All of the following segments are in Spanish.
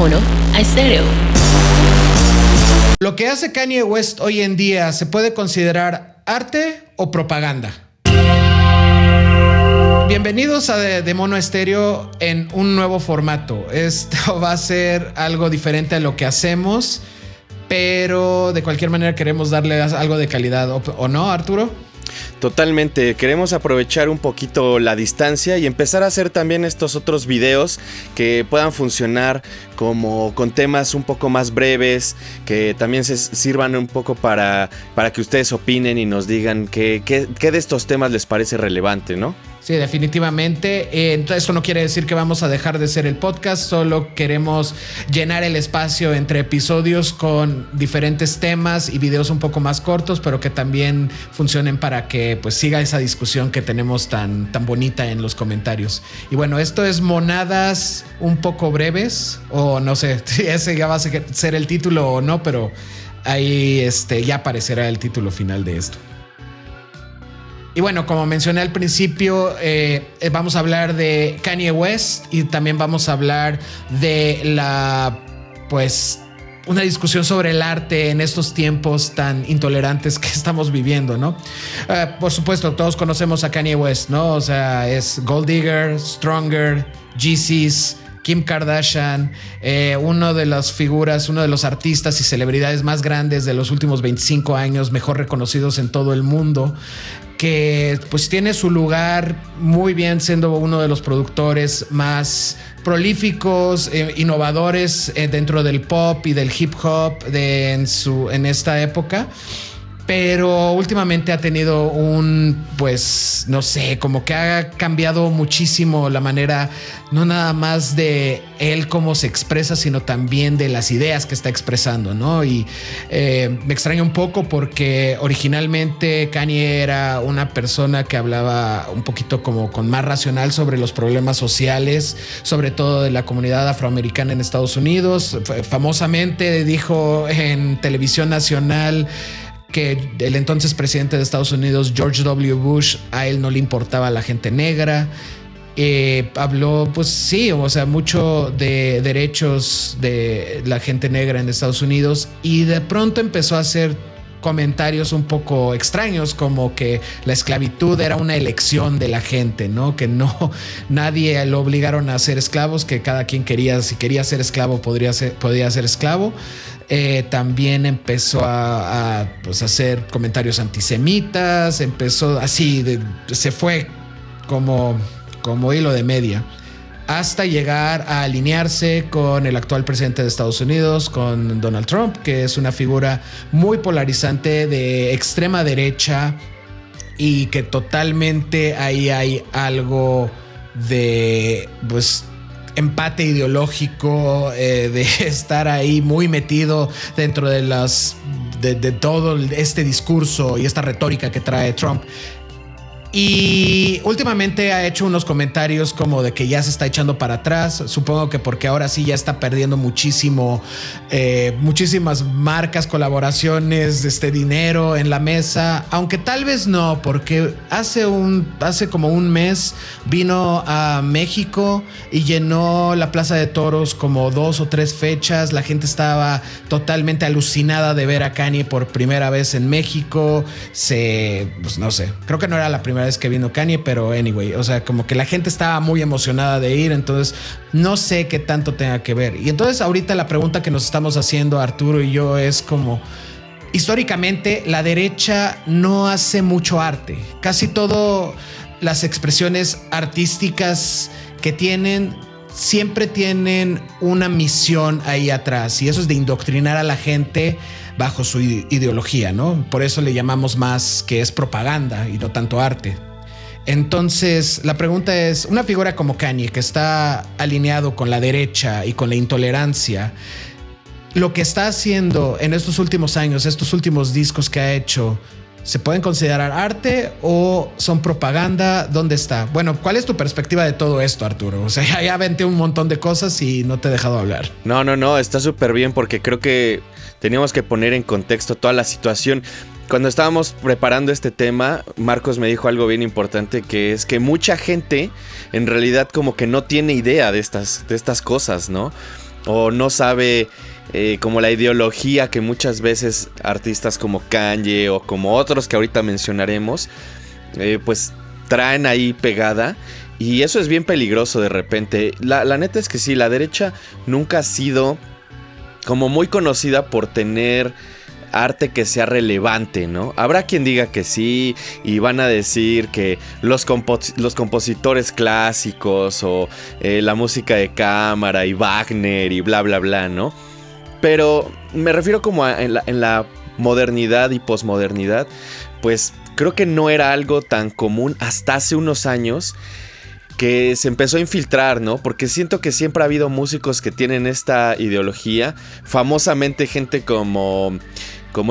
Mono a Estéreo. ¿Lo que hace Kanye West hoy en día se puede considerar arte o propaganda? Bienvenidos a de Mono a Estéreo en un nuevo formato. Esto va a ser algo diferente a lo que hacemos, pero de cualquier manera queremos darle algo de calidad, ¿o no, Arturo? Totalmente, queremos aprovechar un poquito la distancia y empezar a hacer también estos otros videos que puedan funcionar como con temas un poco más breves, que también se sirvan un poco para que ustedes opinen y nos digan qué de estos temas les parece relevante, ¿no? Sí, definitivamente. Entonces, eso no quiere decir que vamos a dejar de ser el podcast, solo queremos llenar el espacio entre episodios con diferentes temas y videos un poco más cortos, pero que también funcionen para que pues siga esa discusión que tenemos tan bonita en los comentarios. Y bueno, esto es Monadas un poco breves, o no sé si ese ya va a ser el título o no, pero ahí ya aparecerá el título final de esto. Y bueno, como mencioné al principio, vamos a hablar de Kanye West y también vamos a hablar de una discusión sobre el arte en estos tiempos tan intolerantes que estamos viviendo, ¿no? Por supuesto, todos conocemos a Kanye West, ¿no? O sea, es Gold Digger, Stronger, Yeezys, Kim Kardashian, uno de las figuras, uno de los artistas y celebridades más grandes de los últimos 25 años, mejor reconocidos en todo el mundo, que pues tiene su lugar muy bien siendo uno de los productores más prolíficos, innovadores dentro del pop y del hip hop en esta época. Pero últimamente ha tenido no sé, como que ha cambiado muchísimo la manera, no nada más de él cómo se expresa, sino también de las ideas que está expresando, ¿no? Y me extraña un poco porque originalmente Kanye era una persona que hablaba un poquito como con más racional sobre los problemas sociales, sobre todo de la comunidad afroamericana en Estados Unidos. Famosamente dijo en televisión nacional que el entonces presidente de Estados Unidos, George W. Bush, a él no le importaba la gente negra. Habló, pues sí, o sea, mucho de derechos de la gente negra en Estados Unidos, y de pronto empezó a hacer comentarios un poco extraños, como que la esclavitud era una elección de la gente, ¿no? Que nadie lo obligaron a ser esclavos, que cada quien si quería ser esclavo podía ser esclavo. También empezó a hacer comentarios antisemitas, empezó así, se fue como hilo de media, hasta llegar a alinearse con el actual presidente de Estados Unidos, con Donald Trump, que es una figura muy polarizante de extrema derecha, y que totalmente ahí hay algo de empate ideológico, de estar ahí muy metido dentro de todo este discurso y esta retórica que trae Trump. Y últimamente ha hecho unos comentarios como de que ya se está echando para atrás. Supongo que porque ahora sí ya está perdiendo muchísimas marcas, colaboraciones, dinero en la mesa. Aunque tal vez no, porque hace como un mes vino a México y llenó la Plaza de Toros como 2 o 3 fechas. La gente estaba totalmente alucinada de ver a Kanye por primera vez en México. No sé, creo que no era la primera vez que vino Kanye, pero anyway, o sea, como que la gente estaba muy emocionada de ir, entonces no sé qué tanto tenga que ver. Y entonces ahorita la pregunta que nos estamos haciendo Arturo y yo es como, históricamente la derecha no hace mucho arte. Casi todo las expresiones artísticas que tienen siempre tienen una misión ahí atrás, y eso es de indoctrinar a la gente bajo su ideología, ¿no? Por eso le llamamos más que es propaganda y no tanto arte. Entonces, la pregunta es, una figura como Kanye, que está alineado con la derecha y con la intolerancia, lo que está haciendo en estos últimos años, estos últimos discos que ha hecho, ¿se pueden considerar arte o son propaganda? ¿Dónde está? Bueno, ¿cuál es tu perspectiva de todo esto, Arturo? O sea, ya aventé un montón de cosas y no te he dejado hablar. No, está súper bien, porque creo que teníamos que poner en contexto toda la situación. Cuando estábamos preparando este tema, Marcos me dijo algo bien importante, que es que mucha gente en realidad como que no tiene idea de estas cosas, ¿no? o no sabe como la ideología que muchas veces artistas como Kanye o como otros que ahorita mencionaremos, pues traen ahí pegada. Y eso es bien peligroso de repente. La neta es que sí, la derecha nunca ha sido como muy conocida por tener arte que sea relevante, ¿no? Habrá quien diga que sí y van a decir que los compositores clásicos o la música de cámara y Wagner y bla bla bla, ¿no? Pero me refiero como en la modernidad y posmodernidad, pues creo que no era algo tan común hasta hace unos años que se empezó a infiltrar, ¿no? Porque siento que siempre ha habido músicos que tienen esta ideología, famosamente gente como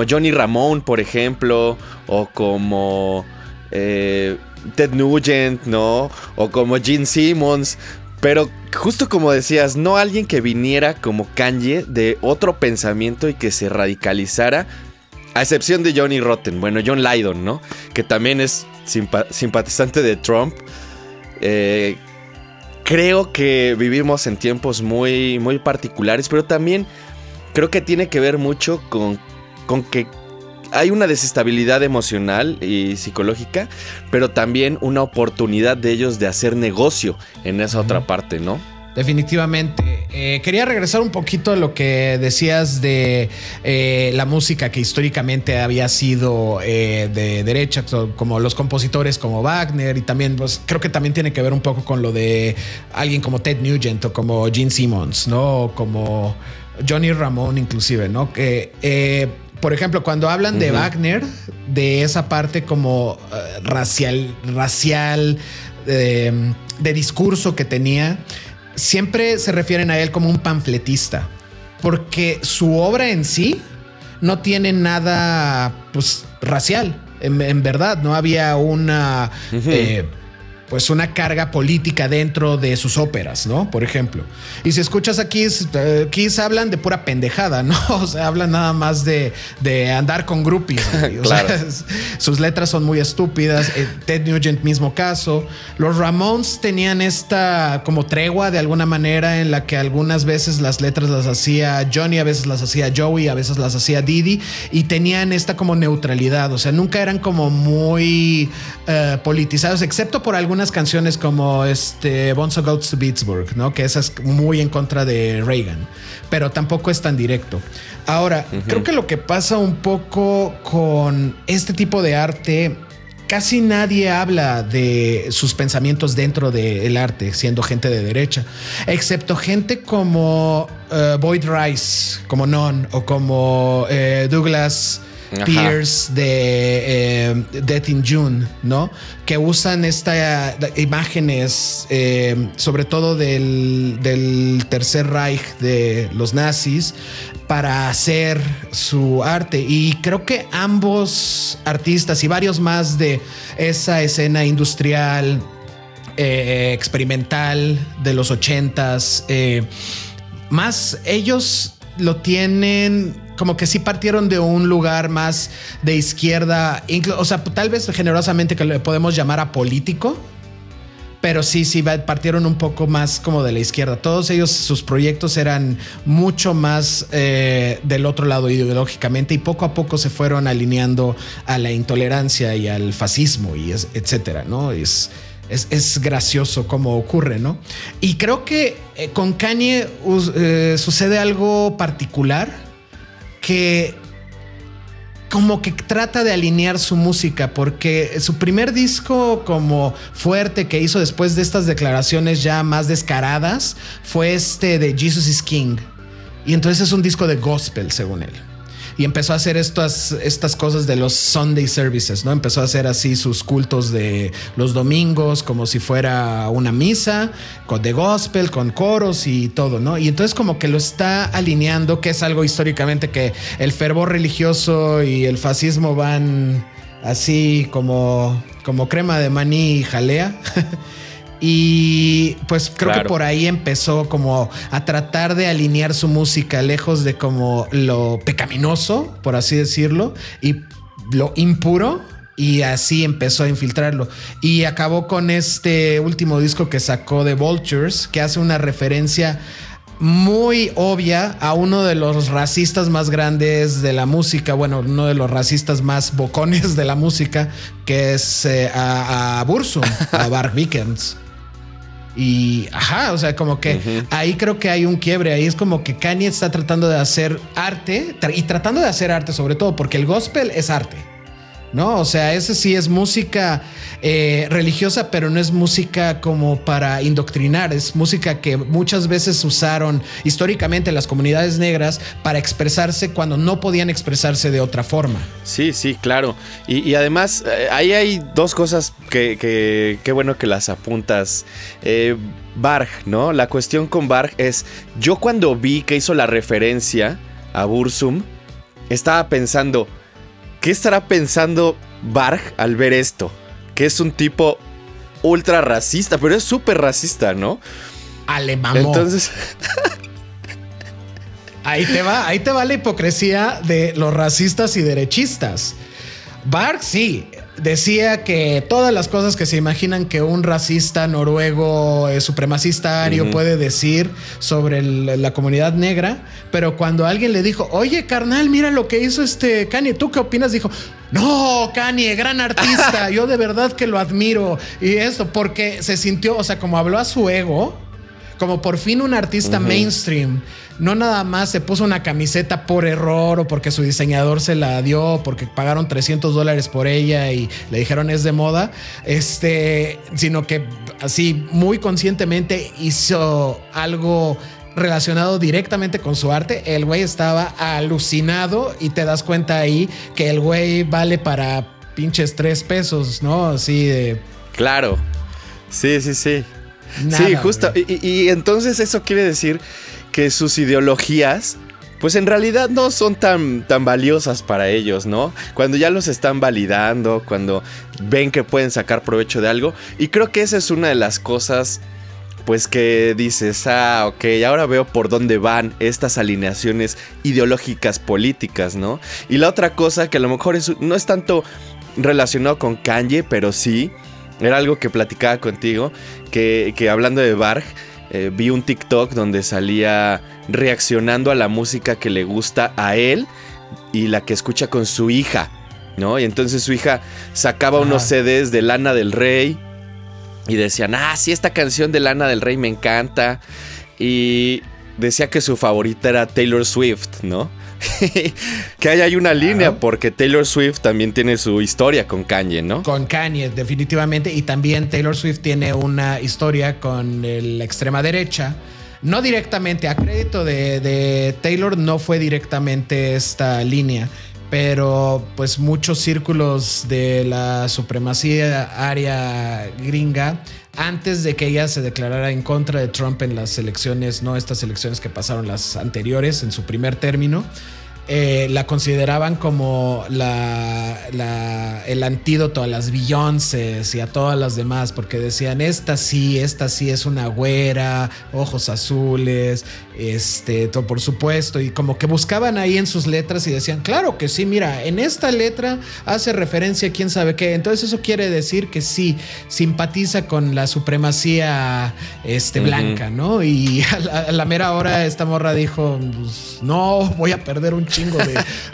Johnny Ramone, por ejemplo, o como Ted Nugent, ¿no? O como Gene Simmons. Pero justo como decías, no alguien que viniera como Kanye de otro pensamiento y que se radicalizara, a excepción de Johnny Rotten, bueno, John Lydon, ¿no? Que también es simpatizante de Trump. Creo que vivimos en tiempos muy, muy particulares, pero también creo que tiene que ver mucho con que hay una desestabilidad emocional y psicológica, pero también una oportunidad de ellos de hacer negocio en esa otra parte, ¿no? Definitivamente. Quería regresar un poquito a lo que decías de la música que históricamente había sido de derecha, como los compositores como Wagner, y también pues, creo que también tiene que ver un poco con lo de alguien como Ted Nugent o como Gene Simmons, ¿no? O como Johnny Ramone inclusive, ¿no? Que por ejemplo, cuando hablan de Wagner, de esa parte como racial de discurso que tenía, siempre se refieren a él como un panfletista, porque su obra en sí no tiene nada pues racial. En verdad, no había una pues una carga política dentro de sus óperas, ¿no? Por ejemplo. Y si escuchas a Kiss hablan de pura pendejada, ¿no? O sea, hablan nada más de andar con groupies. O claro. sea, sus letras son muy estúpidas. Ted Nugent, mismo caso. Los Ramones tenían esta como tregua de alguna manera en la que algunas veces las letras las hacía Johnny, a veces las hacía Joey, a veces las hacía Didi, y tenían esta como neutralidad. O sea, nunca eran como muy politizados, excepto por algunas canciones como Bonzo Goes to Pittsburgh, ¿no? Que esa es muy en contra de Reagan, pero tampoco es tan directo. Ahora, creo que lo que pasa un poco con este tipo de arte, casi nadie habla de sus pensamientos dentro del arte, siendo gente de derecha, excepto gente como Boyd Rice, como Non, o como Douglas Pierce de Death in June, ¿no? Que usan estas imágenes, sobre todo del Tercer Reich de los nazis, para hacer su arte. Y creo que ambos artistas y varios más de esa escena industrial, experimental de los 80s, más ellos lo tienen como que sí partieron de un lugar más de izquierda, o sea, tal vez generosamente que le podemos llamar apolítico, pero sí partieron un poco más como de la izquierda. Todos ellos, sus proyectos eran mucho más del otro lado ideológicamente, y poco a poco se fueron alineando a la intolerancia y al fascismo y etcétera, ¿no? Es gracioso cómo ocurre, ¿no? Y creo que con Kanye sucede algo particular, que como que trata de alinear su música, porque su primer disco como fuerte que hizo después de estas declaraciones ya más descaradas fue de Jesus is King, y entonces es un disco de gospel según él. Y empezó a hacer estas cosas de los Sunday services, ¿no? Empezó a hacer así sus cultos de los domingos como si fuera una misa de gospel, con coros y todo, ¿no? Y entonces como que lo está alineando, que es algo históricamente que el fervor religioso y el fascismo van así como crema de maní y jalea. Y pues creo que por ahí empezó como a tratar de alinear su música lejos de como lo pecaminoso, por así decirlo, y lo impuro, y así empezó a infiltrarlo. Y acabó con este último disco que sacó de Vultures, que hace una referencia muy obvia a uno de los racistas más grandes de la música, bueno, uno de los racistas más bocones de la música, que es a Burzum, a Varg Vikernes. Y o sea, como que ahí creo que hay un quiebre. Ahí es como que Kanye está tratando de hacer arte y tratando de hacer arte sobre todo porque el gospel es arte, ¿no? O sea, ese sí es música religiosa, pero no es música como para indoctrinar. Es música que muchas veces usaron históricamente las comunidades negras para expresarse cuando no podían expresarse de otra forma. Sí, sí, claro. Y además, ahí hay dos cosas que bueno que las apuntas. Varg, ¿no? La cuestión con Varg es, yo cuando vi que hizo la referencia a Burzum, estaba pensando, ¿qué estará pensando Varg al ver esto? Que es un tipo ultra racista, pero es súper racista, ¿no? Alemán. Entonces... Ahí te va la hipocresía de los racistas y derechistas. Varg sí decía que todas las cosas que se imaginan que un racista noruego supremacista ario puede decir sobre la comunidad negra, pero cuando alguien le dijo, oye carnal, mira lo que hizo Kanye, ¿tú qué opinas? Dijo, no, Kanye, gran artista, yo de verdad que lo admiro. Y eso, porque se sintió, o sea, como habló a su ego, como por fin un artista mainstream. No nada más se puso una camiseta por error o porque su diseñador se la dio, porque pagaron $300 por ella y le dijeron es de moda, sino que así muy conscientemente hizo algo relacionado directamente con su arte. El güey estaba alucinado y te das cuenta ahí que el güey vale para pinches $3, ¿no? Así de... Claro. Sí, sí, sí. Nada, sí, justo. Y entonces eso quiere decir que sus ideologías, pues en realidad no son tan valiosas para ellos, ¿no? Cuando ya los están validando, cuando ven que pueden sacar provecho de algo. Y creo que esa es una de las cosas, pues que dices, ok, ahora veo por dónde van estas alineaciones ideológicas políticas, ¿no? Y la otra cosa que a lo mejor no es tanto relacionado con Kanye, pero sí, era algo que platicaba contigo, que hablando de Varg, vi un TikTok donde salía reaccionando a la música que le gusta a él y la que escucha con su hija, ¿no? Y entonces su hija sacaba unos CDs de Lana del Rey y decían, sí, esta canción de Lana del Rey me encanta. Y decía que su favorita era Taylor Swift, ¿no? Que ahí hay una línea, porque Taylor Swift también tiene su historia con Kanye, ¿no? Con Kanye, definitivamente. Y también Taylor Swift tiene una historia con la extrema derecha. No directamente, a crédito de Taylor, no fue directamente esta línea. Pero pues muchos círculos de la supremacía aria gringa, antes de que ella se declarara en contra de Trump en las elecciones, no estas elecciones que pasaron, las anteriores, en su primer término, la consideraban como el antídoto a las Beyoncés y a todas las demás, porque decían, esta sí es una güera, ojos azules, por supuesto, y como que buscaban ahí en sus letras y decían, claro que sí, mira, en esta letra hace referencia a quién sabe qué, entonces eso quiere decir que sí, simpatiza con la supremacía blanca, ¿no? Y a la mera hora esta morra dijo, pues, no, voy a perder un chingo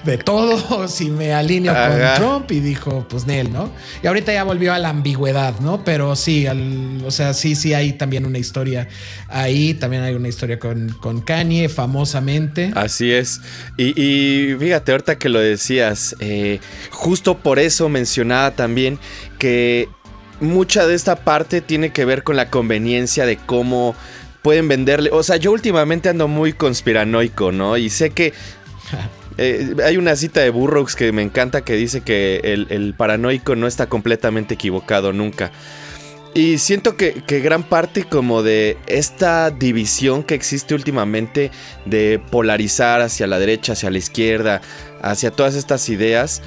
de todo si me alineo con Trump, y dijo, pues Nel, ¿no? Y ahorita ya volvió a la ambigüedad, ¿no? Pero sí, o sea, sí hay también una historia ahí, también hay una historia con Kanye, famosamente. Así es. Y fíjate, ahorita que lo decías, justo por eso mencionaba también que mucha de esta parte tiene que ver con la conveniencia de cómo pueden venderle. O sea, yo últimamente ando muy conspiranoico, ¿no? Y sé que hay una cita de Burroughs que me encanta, que dice que el paranoico no está completamente equivocado nunca. Y siento que gran parte como de esta división que existe últimamente, de polarizar hacia la derecha, hacia la izquierda, hacia todas estas ideas,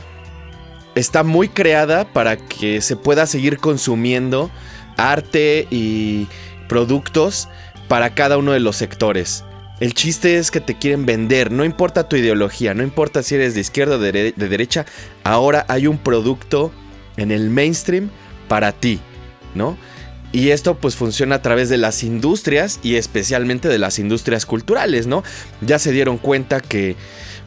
está muy creada para que se pueda seguir consumiendo arte y productos para cada uno de los sectores. El chiste es que te quieren vender, no importa tu ideología, no importa si eres de izquierda o de derecha, ahora hay un producto en el mainstream para ti, ¿no? Y esto pues funciona a través de las industrias y especialmente de las industrias culturales, ¿no? Ya se dieron cuenta que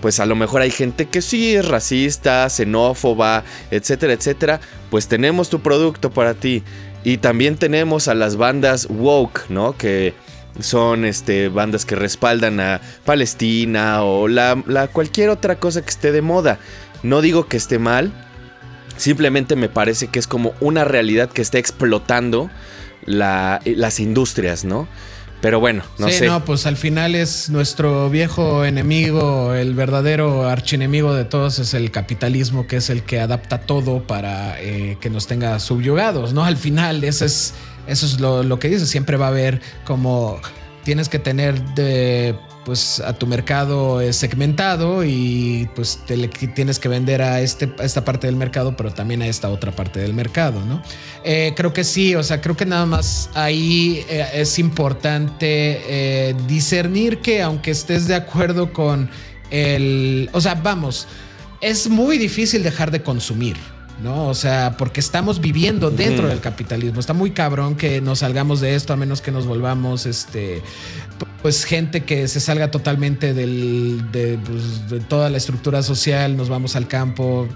pues a lo mejor hay gente que sí es racista, xenófoba, etcétera, etcétera. Pues tenemos tu producto para ti. Y también tenemos a las bandas woke, ¿no? Que son bandas que respaldan a Palestina o cualquier otra cosa que esté de moda. No digo que esté mal, simplemente me parece que es como una realidad que está explotando las industrias, ¿no? Pero bueno, no sé. No, pues al final es nuestro viejo enemigo, el verdadero archienemigo de todos es el capitalismo, que es el que adapta todo para que nos tenga subyugados, ¿no? Al final eso es lo que dice, siempre va a haber como tienes que tener pues a tu mercado segmentado y pues tienes que vender a esta parte del mercado, pero también a esta otra parte del mercado, ¿no? Creo que sí, o sea, creo que nada más ahí es importante discernir que aunque estés de acuerdo con o sea, vamos, es muy difícil dejar de consumir, ¿no? O sea, porque estamos viviendo dentro del capitalismo. Está muy cabrón que nos salgamos de esto, a menos que nos volvamos pues gente que se salga totalmente de toda la estructura social. Nos vamos al campo,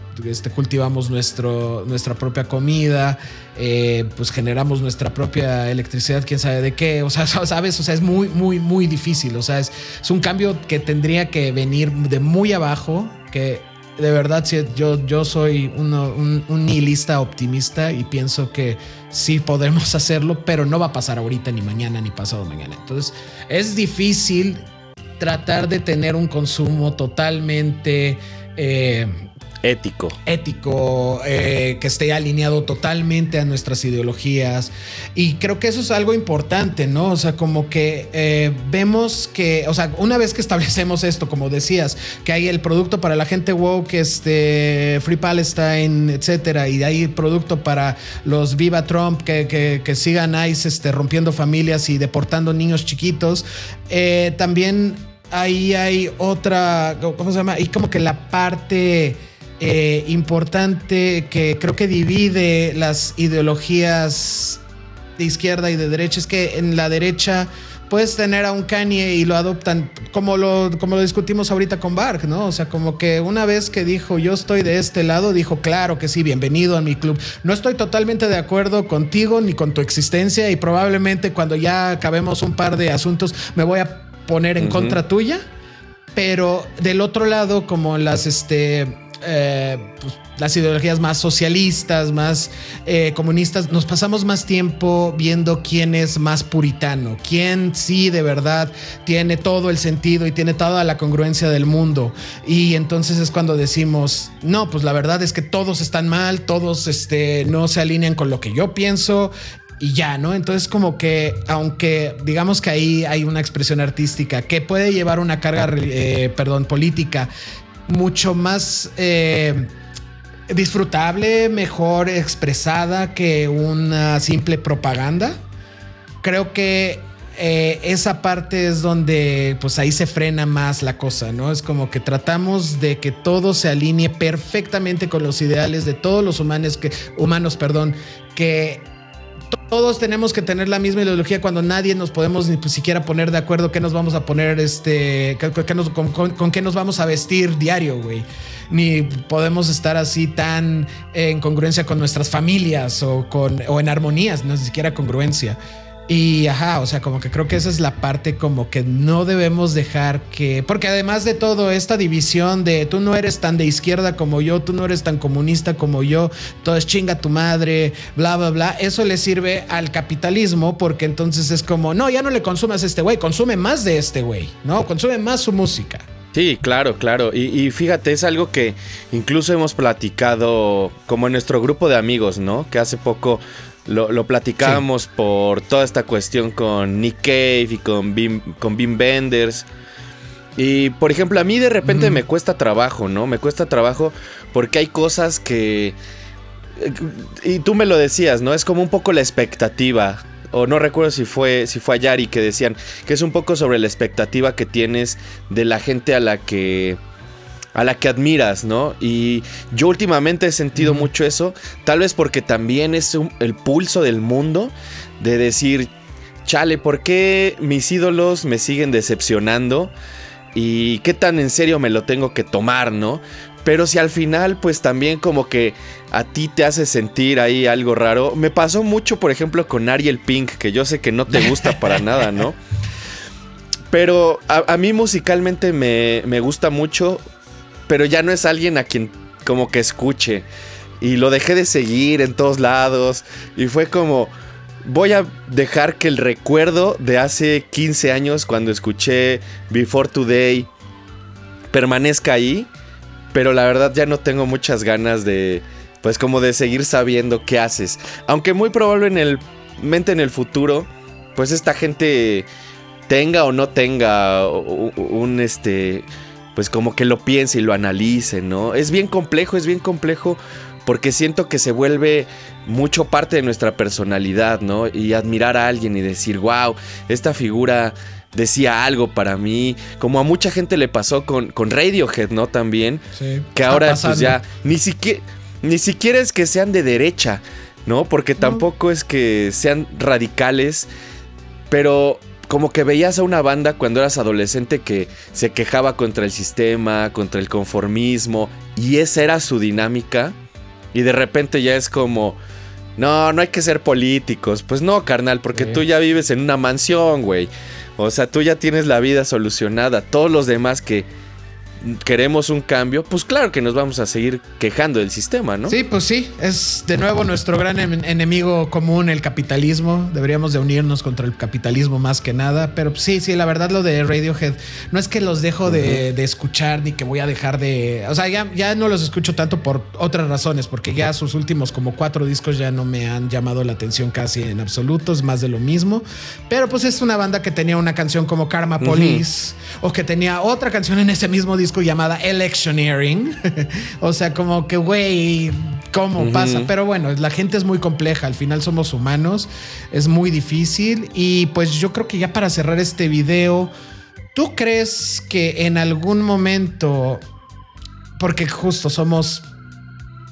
cultivamos nuestra propia comida, pues generamos nuestra propia electricidad, quién sabe de qué. O sea, ¿sabes? O sea, es muy, muy, muy difícil. O sea, es un cambio que tendría que venir de muy abajo, que de verdad, yo soy un nihilista optimista y pienso que sí podremos hacerlo, pero no va a pasar ahorita, ni mañana, ni pasado mañana. Entonces, es difícil tratar de tener un consumo totalmente ético, que esté alineado totalmente a nuestras ideologías, y creo que eso es algo importante, ¿no? O sea, como que vemos que, o sea, una vez que establecemos esto, como decías, que hay el producto para la gente woke, Free Palestine, etcétera, y hay el producto para los Viva Trump, que sigan ICE rompiendo familias y deportando niños chiquitos, también ahí hay otra, ¿cómo se llama? Y como que la parte importante que creo que divide las ideologías de izquierda y de derecha es que en la derecha puedes tener a un Kanye y lo adoptan como lo discutimos ahorita con Bark, ¿no? O sea, como que una vez que dijo yo estoy de este lado, dijo claro que sí, bienvenido a mi club. No estoy totalmente de acuerdo contigo ni con tu existencia y probablemente cuando ya acabemos un par de asuntos me voy a poner en contra tuya, pero del otro lado, como las pues, las ideologías más socialistas, más comunistas, nos pasamos más tiempo viendo quién es más puritano, quién sí de verdad tiene todo el sentido y tiene toda la congruencia del mundo. Y entonces es cuando decimos, no, pues la verdad es que todos están mal, todos no se alinean con lo que yo pienso. Y ya, ¿no? Entonces como que, aunque digamos que ahí hay una expresión artística que puede llevar una carga, política mucho más disfrutable, mejor expresada que una simple propaganda, creo que esa parte es donde pues ahí se frena más la cosa, ¿no? Es como que tratamos de que todo se alinee perfectamente con los ideales de todos los humanos, que todos tenemos que tener la misma ideología cuando nadie nos podemos ni siquiera poner de acuerdo qué nos vamos a poner, con qué nos vamos a vestir diario, güey. Ni podemos estar así tan en congruencia con nuestras familias o en armonías, no ni siquiera congruencia. Y o sea, como que creo que esa es la parte como que no debemos dejar que, porque además de todo, esta división de tú no eres tan de izquierda como yo, tú no eres tan comunista como yo, todo es chinga tu madre, bla, bla, bla, eso le sirve al capitalismo, porque entonces es como, no, ya no le consumas a este güey, consume más de este güey, ¿no? Consume más su música. Sí, claro. Y fíjate, es algo que incluso hemos platicado como en nuestro grupo de amigos, ¿no? Que hace poco lo platicábamos por toda esta cuestión con Nick Cave y con Wim Wenders. Y, por ejemplo, a mí de repente me cuesta trabajo, ¿no? Me cuesta trabajo porque hay cosas que... Y tú me lo decías, ¿no? Es como un poco la expectativa. O no recuerdo si fue a Yari que decían que es un poco sobre la expectativa que tienes de la gente a la que a la que admiras, ¿no? Y yo últimamente he sentido mucho eso, tal vez porque también es el pulso del mundo de decir, chale, ¿por qué mis ídolos me siguen decepcionando? Y qué tan en serio me lo tengo que tomar, ¿no? Pero si al final pues también como que a ti te hace sentir ahí algo raro. Me pasó mucho, por ejemplo, con Ariel Pink, que yo sé que no te gusta para nada, ¿no? Pero a mí musicalmente me gusta mucho, pero ya no es alguien a quien como que escuche. Y lo dejé de seguir en todos lados. Y fue como, voy a dejar que el recuerdo de hace 15 años cuando escuché Before Today permanezca ahí. Pero la verdad ya no tengo muchas ganas de, pues como de seguir sabiendo qué haces. Aunque muy probablemente en el futuro, pues esta gente tenga o no tenga pues como que lo piense y lo analice, ¿no? Es bien complejo porque siento que se vuelve mucho parte de nuestra personalidad, ¿no? Y admirar a alguien y decir, wow, esta figura decía algo para mí, como a mucha gente le pasó con Radiohead, ¿no? También, sí, que ahora pues ya ni siquiera es que sean de derecha, ¿no? Porque tampoco es que sean radicales, pero como que veías a una banda cuando eras adolescente que se quejaba contra el sistema, contra el conformismo, y esa era su dinámica, y de repente ya es como, no hay que ser políticos. Pues no, carnal, porque tú ya vives en una mansión, güey. O sea, tú ya tienes la vida solucionada. Todos los demás que queremos un cambio, pues claro que nos vamos a seguir quejando del sistema, ¿no? Sí, pues sí. Es de nuevo nuestro gran enemigo común, el capitalismo. Deberíamos de unirnos contra el capitalismo más que nada. Pero sí, la verdad lo de Radiohead no es que los dejo de escuchar ni que voy a dejar de... O sea, ya no los escucho tanto por otras razones, porque ya sus últimos como 4 discos ya no me han llamado la atención casi en absoluto. Es más de lo mismo. Pero pues es una banda que tenía una canción como Karma Police o que tenía otra canción en ese mismo disco llamada Electioneering. O sea, como que, güey, ¿cómo pasa? Pero bueno, la gente es muy compleja. Al final somos humanos. Es muy difícil. Y pues yo creo que ya para cerrar este video, ¿tú crees que en algún momento, porque justo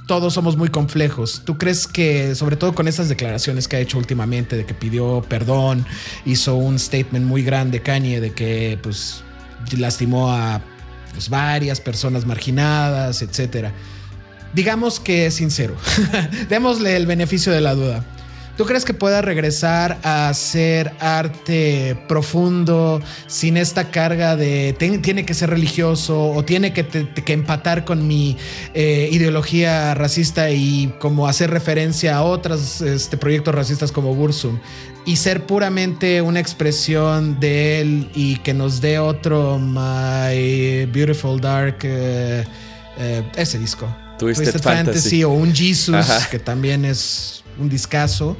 todos somos muy complejos, ¿tú crees que, sobre todo con esas declaraciones que ha hecho últimamente, de que pidió perdón, hizo un statement muy grande, Kanye, de que pues lastimó a pues varias personas marginadas, etcétera? Digamos que es sincero. Démosle el beneficio de la duda. ¿Tú crees que pueda regresar a hacer arte profundo sin esta carga de tiene que ser religioso o tiene que empatar con mi ideología racista y como hacer referencia a otros proyectos racistas como Burzum, y ser puramente una expresión de él y que nos dé otro My Beautiful Dark, ese disco, Twisted Fantasy o un Jesus, que también es un discazo?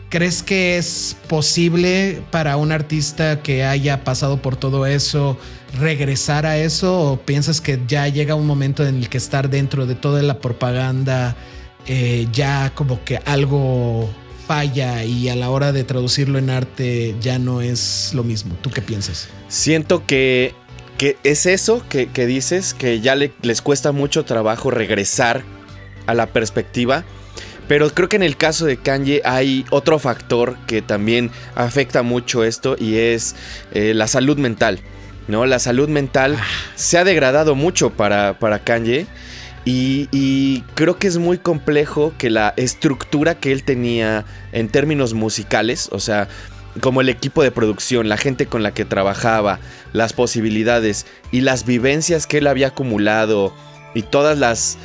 ¿Crees que es posible para un artista que haya pasado por todo eso regresar a eso? ¿O piensas que ya llega un momento en el que estar dentro de toda la propaganda ya como que algo falla y a la hora de traducirlo en arte ya no es lo mismo? ¿Tú qué piensas? Siento que es eso que dices, que ya les cuesta mucho trabajo regresar a la perspectiva. Pero creo que en el caso de Kanye hay otro factor que también afecta mucho esto, y es la salud mental, ¿no? La salud mental se ha degradado mucho para Kanye, y creo que es muy complejo que la estructura que él tenía en términos musicales, o sea, como el equipo de producción, la gente con la que trabajaba, las posibilidades y las vivencias que él había acumulado y todas las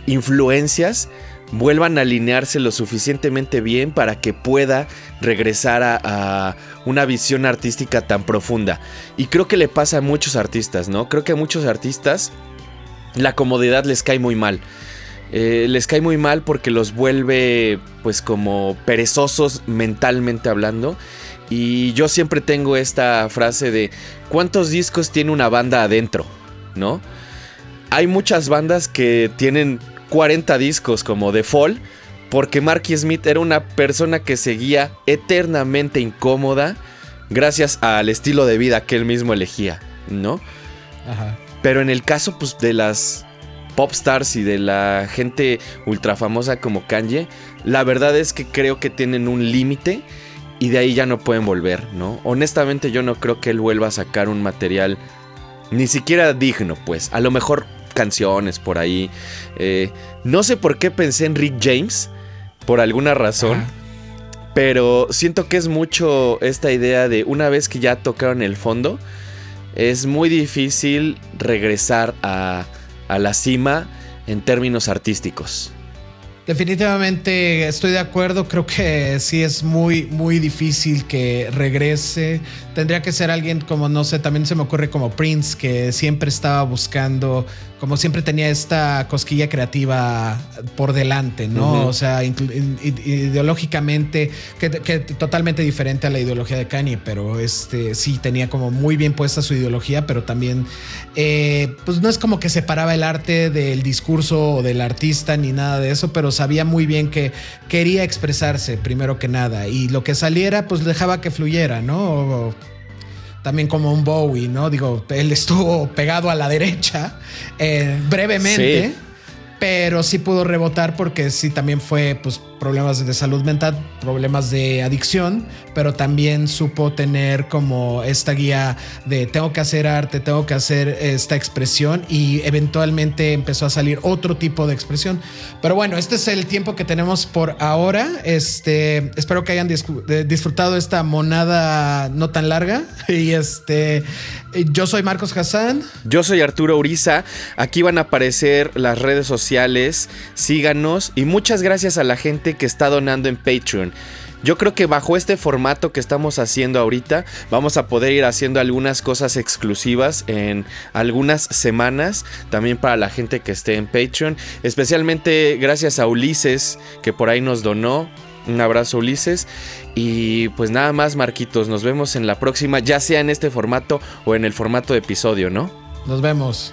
influencias vuelvan a alinearse lo suficientemente bien para que pueda regresar a una visión artística tan profunda. Y creo que le pasa a muchos artistas, ¿no? Creo que a muchos artistas la comodidad les cae muy mal. Les cae muy mal porque los vuelve pues como perezosos mentalmente hablando. Y yo siempre tengo esta frase de ¿cuántos discos tiene una banda adentro? ¿No? Hay muchas bandas que tienen 40 discos como The Fall, porque Marky Smith era una persona que seguía eternamente incómoda gracias al estilo de vida que él mismo elegía, ¿no? Pero en el caso pues de las popstars y de la gente ultra famosa como Kanye, la verdad es que creo que tienen un límite y de ahí ya no pueden volver, ¿no? Honestamente yo no creo que él vuelva a sacar un material ni siquiera digno, pues. A lo mejor canciones por ahí. No sé por qué pensé en Rick James, por alguna razón. Pero siento que es mucho esta idea de una vez que ya tocaron el fondo, es muy difícil regresar a la cima en términos artísticos. Definitivamente estoy de acuerdo, creo que sí es muy, muy difícil que regrese. Tendría que ser alguien como, no sé, también se me ocurre como Prince, que siempre estaba buscando, como siempre tenía esta cosquilla creativa por delante, ¿no? Uh-huh. O sea, ideológicamente, que totalmente diferente a la ideología de Kanye, pero sí tenía como muy bien puesta su ideología, pero también, pues no es como que separaba el arte del discurso o del artista ni nada de eso, pero sabía muy bien que quería expresarse primero que nada, y lo que saliera pues dejaba que fluyera, ¿no? También como un Bowie, ¿no? Digo, él estuvo pegado a la derecha brevemente, sí, pero sí pudo rebotar porque sí también fue pues problemas de salud mental, problemas de adicción, pero también supo tener como esta guía de tengo que hacer arte, tengo que hacer esta expresión, y eventualmente empezó a salir otro tipo de expresión. Pero bueno, este es el tiempo que tenemos por ahora. Espero que hayan disfrutado esta monada no tan larga. Y yo soy Marcos Hassan. Yo soy Arturo Uriza. Aquí van a aparecer las redes sociales. Síganos y muchas gracias a la gente que está donando en Patreon. Yo creo que bajo este formato que estamos haciendo ahorita, vamos a poder ir haciendo algunas cosas exclusivas en algunas semanas, también para la gente que esté en Patreon. Especialmente gracias a Ulises, que por ahí nos donó. Un abrazo, Ulises. Y pues nada más, Marquitos, nos vemos en la próxima, ya sea en este formato o en el formato de episodio, ¿no? Nos vemos.